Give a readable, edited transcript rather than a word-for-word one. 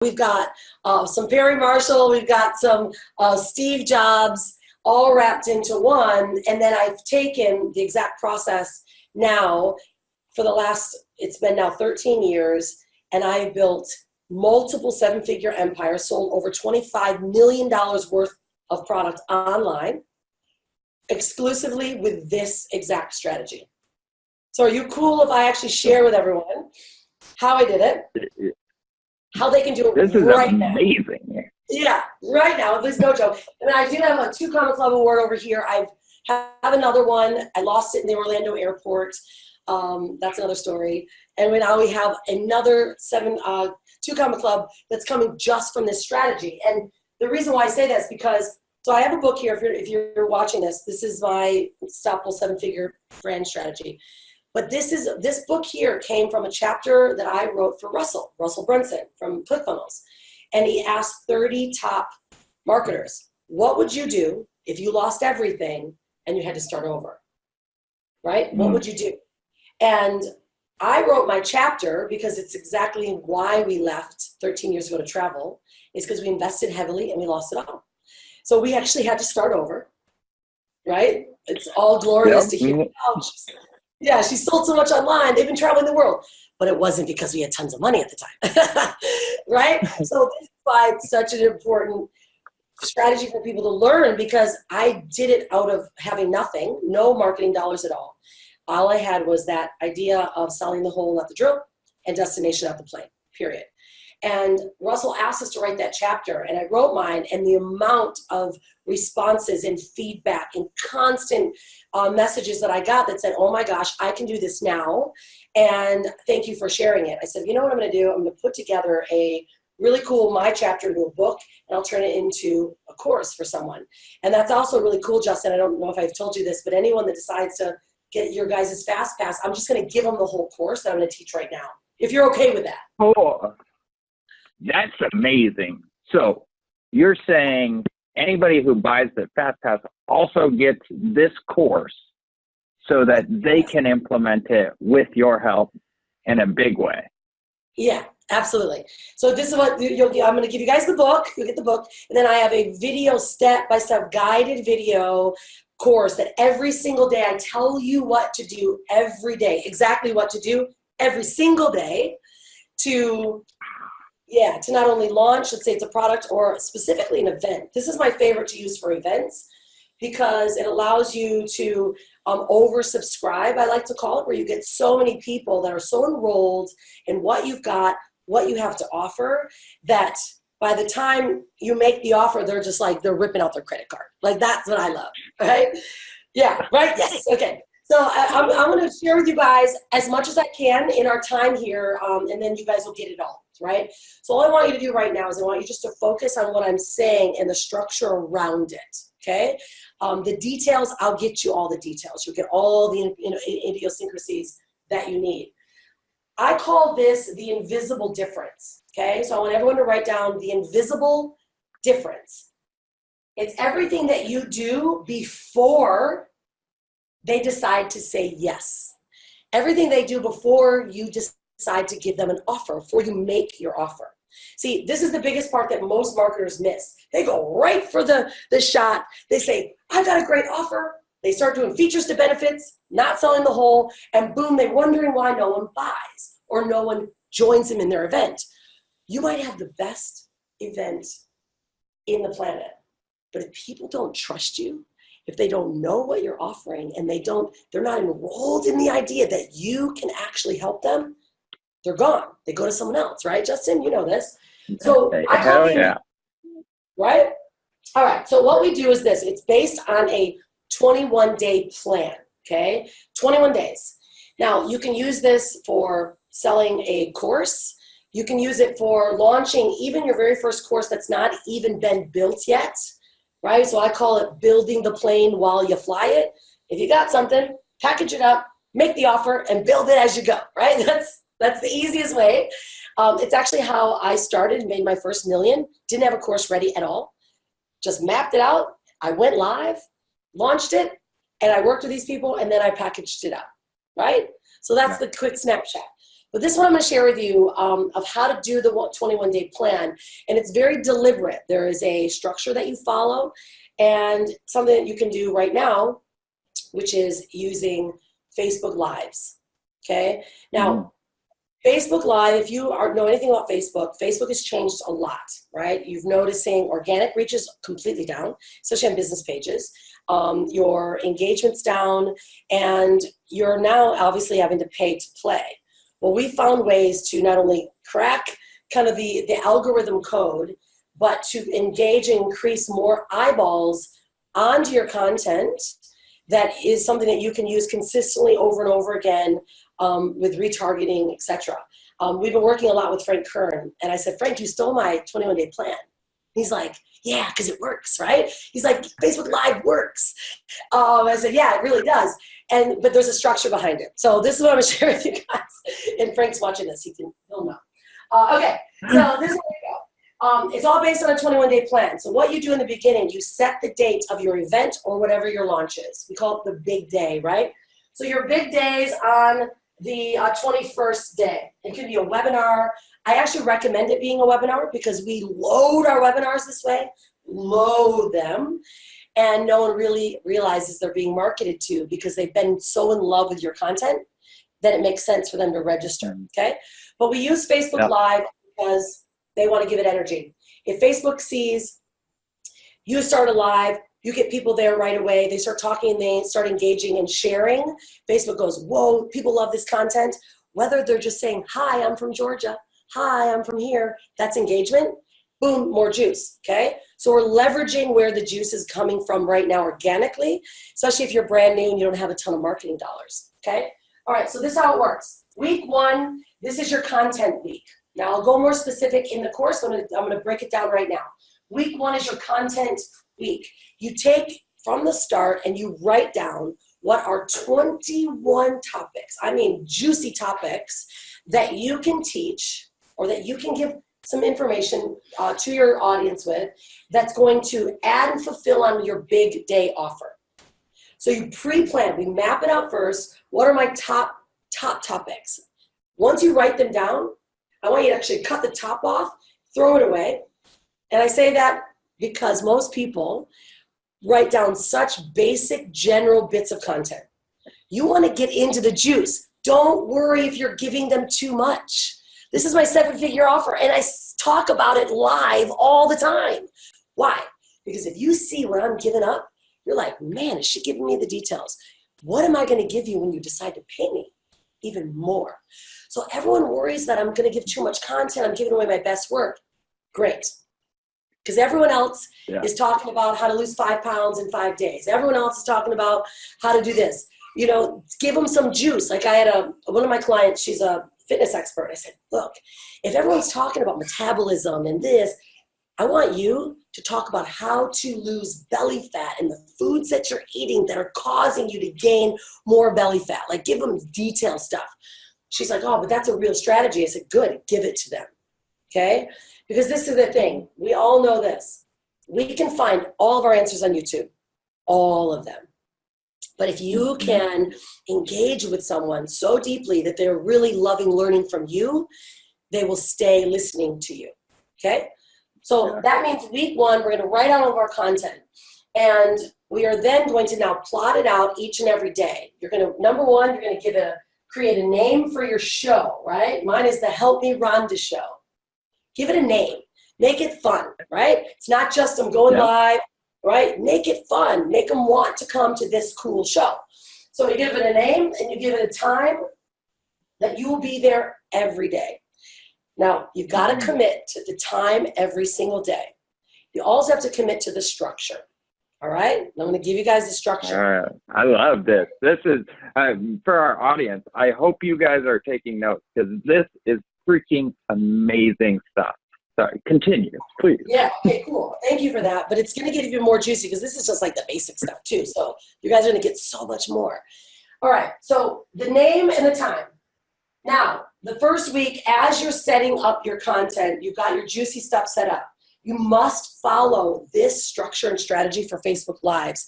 we've got some Perry Marshall, we've got some Steve Jobs, all wrapped into one. And then I've taken the exact process now for the last, it's been now 13 years, and I've built multiple seven-figure empires, sold over $25 million worth of product online, exclusively with this exact strategy. So are you cool if I actually share with everyone how I did it, how they can do it this is right amazing. now? Yeah, right now. There's no joke. And I do have a 2 Comma Club award over here. I have another one. I lost it in the Orlando airport. That's another story. And now we have another 2 Comma Club that's coming just from this strategy. And the reason why I say that is because, so I have a book here. If you're watching this, this is my Stoppable 7-Figure Brand Strategy. But this book here came from a chapter that I wrote for Russell Brunson from ClickFunnels. And he asked 30 top marketers, what would you do if you lost everything and you had to start over, right? What would you do? And I wrote my chapter because it's exactly why we left 13 years ago to travel, is because we invested heavily and we lost it all. So we actually had to start over, right? It's all glorious to hear. Oh, yeah, she sold so much online. They've been traveling the world. But it wasn't because we had tons of money at the time, right? So this is why it's such an important strategy for people to learn, because I did it out of having nothing, no marketing dollars at all. All I had was that idea of selling the hole, not the drill, and destination, not the plane, period. And Russell asked us to write that chapter, and I wrote mine, and the amount of responses and feedback and constant messages that I got that said, oh my gosh, I can do this now, and thank you for sharing it. I said, you know what I'm going to do? I'm going to put together a really cool my chapter into a book, and I'll turn it into a course for someone. And that's also really cool, Justin. I don't know if I've told you this, but anyone that decides to get your guys' Fast Pass, I'm just going to give them the whole course that I'm going to teach right now, if you're okay with that. Oh, that's amazing. So you're saying anybody who buys the Fast Pass also gets this course so that they can implement it with your help in a big way. Yeah, absolutely. So this is what you'll get. I'm going to give you guys the book. You'll get the book. And then I have a video, step-by-step guided video course that every single day I tell you what to do every day, exactly what to do every single day to not only launch, let's say it's a product or specifically an event. This is my favorite to use for events because it allows you to oversubscribe, I like to call it, where you get so many people that are so enrolled in what you've got, what you have to offer, that by the time you make the offer, they're just like, they're ripping out their credit card. Like, that's what I love, right? Yeah, right? Yes, okay. So I'm going to share with you guys as much as I can in our time here, and then you guys will get it all, right? So all I want you to do right now is I want you just to focus on what I'm saying and the structure around it, okay? The details, I'll get you all the details. You'll get all the idiosyncrasies that you need. I call this the invisible difference, okay? So I want everyone to write down the invisible difference. It's everything that you do before they decide to say yes. Everything they do before you decide to give them an offer, before you make your offer. See, this is the biggest part that most marketers miss. They go right for the shot. They say, I got a great offer. They start doing features to benefits, not selling the whole, and boom, they're wondering why no one buys or no one joins them in their event. You might have the best event in the planet, but if people don't trust you, if they don't know what you're offering and they're not enrolled in the idea that you can actually help them, they're gone. They go to someone else, right, Justin? You know this. So hell yeah. Right? All right. So what we do is this. It's based on a 21-day plan, okay? 21 days. Now, you can use this for selling a course. You can use it for launching even your very first course that's not even been built yet, right? So I call it building the plane while you fly it. If you got something, package it up, make the offer, and build it as you go, right? That's the easiest way. It's actually how I started, made my first million. Didn't have a course ready at all. Just mapped it out. I went live, launched it, and I worked with these people, and then I packaged it up, right? So that's the quick snapshot. But this is what I'm going to share with you of how to do the 21-day plan. And it's very deliberate. There is a structure that you follow and something that you can do right now, which is using Facebook Lives. Okay? Now, Facebook Live, if you know anything about Facebook, Facebook has changed a lot, right? You're noticing organic reach is completely down, especially on business pages. Your engagement's down, and you're now obviously having to pay to play. Well, we found ways to not only crack kind of the algorithm code, but to engage and increase more eyeballs onto your content. That is something that you can use consistently over and over again with retargeting, etc. We've been working a lot with Frank Kern, and I said, Frank, you stole my 21-day plan. He's like, yeah, because it works, right? He's like, Facebook Live works. I said, yeah, it really does. But there's a structure behind it. So this is what I'm going to share with you guys. And Frank's watching this. He'll know. Okay, so this is where we go. It's all based on a 21-day plan. So what you do in the beginning, you set the date of your event or whatever your launch is. We call it the big day, right? So your big day is on the 21st day. It could be a webinar. I actually recommend it being a webinar because we load our webinars this way, load them, and no one really realizes they're being marketed to because they've been so in love with your content that it makes sense for them to register, okay? But we use Facebook Live because they want to give it energy. If Facebook sees you start a live, you get people there right away. They start talking, they start engaging and sharing. Facebook goes, whoa, people love this content. Whether they're just saying, hi, I'm from Georgia. Hi, I'm from here. That's engagement. Boom, more juice, okay? So we're leveraging where the juice is coming from right now organically, especially if you're brand new and you don't have a ton of marketing dollars, okay? All right, so this is how it works. Week 1, this is your content week. Now, I'll go more specific in the course. I'm gonna break it down right now. Week 1 is your content week. You take from the start and you write down what are 21 topics, I mean juicy topics, that you can teach or that you can give some information to your audience with that's going to add and fulfill on your big day offer. So you pre-plan, we map it out first. What are my top topics? Once you write them down, I want you to actually cut the top off, throw it away. And I say that because most people write down such basic general bits of content. You want to get into the juice. Don't worry if you're giving them too much. This is my 7-figure offer, and I talk about it live all the time. Why? Because if you see what I'm giving up, you're like, man, is she giving me the details? What am I going to give you when you decide to pay me? Even more. So everyone worries that I'm going to give too much content. I'm giving away my best work. Great. Because everyone else is talking about how to lose 5 pounds in 5 days. Everyone else is talking about how to do this. You know, give them some juice. Like I had one of my clients, she's a fitness expert. I said, look, if everyone's talking about metabolism and this, I want you to talk about how to lose belly fat and the foods that you're eating that are causing you to gain more belly fat. Like give them detailed stuff. She's like, oh, but that's a real strategy. I said, good, give it to them, okay? Because this is the thing. We all know this. We can find all of our answers on YouTube, all of them. But if you can engage with someone so deeply that they're really loving learning from you, they will stay listening to you, okay? So that means week 1, we're going to write out all of our content. And we are then going to now plot it out each and every day. You're going to, number 1, you're going to create a name for your show, right? Mine is the Help Me Rhonda Show. Give it a name. Make it fun, right? It's not just I'm going live, right? Make it fun. Make them want to come to this cool show. So you give it a name and you give it a time that you will be there every day. Now, you've got to commit to the time every single day. You also have to commit to the structure. All right? I'm going to give you guys the structure. I love this. This is, for our audience, I hope you guys are taking notes because this is freaking amazing stuff. Sorry, continue, please. Yeah, okay, cool. Thank you for that. But it's going to get even more juicy because this is just like the basic stuff too. So you guys are going to get so much more. All right, so the name and the time. Now, the first week, as you're setting up your content, you've got your juicy stuff set up. You must follow this structure and strategy for Facebook Lives.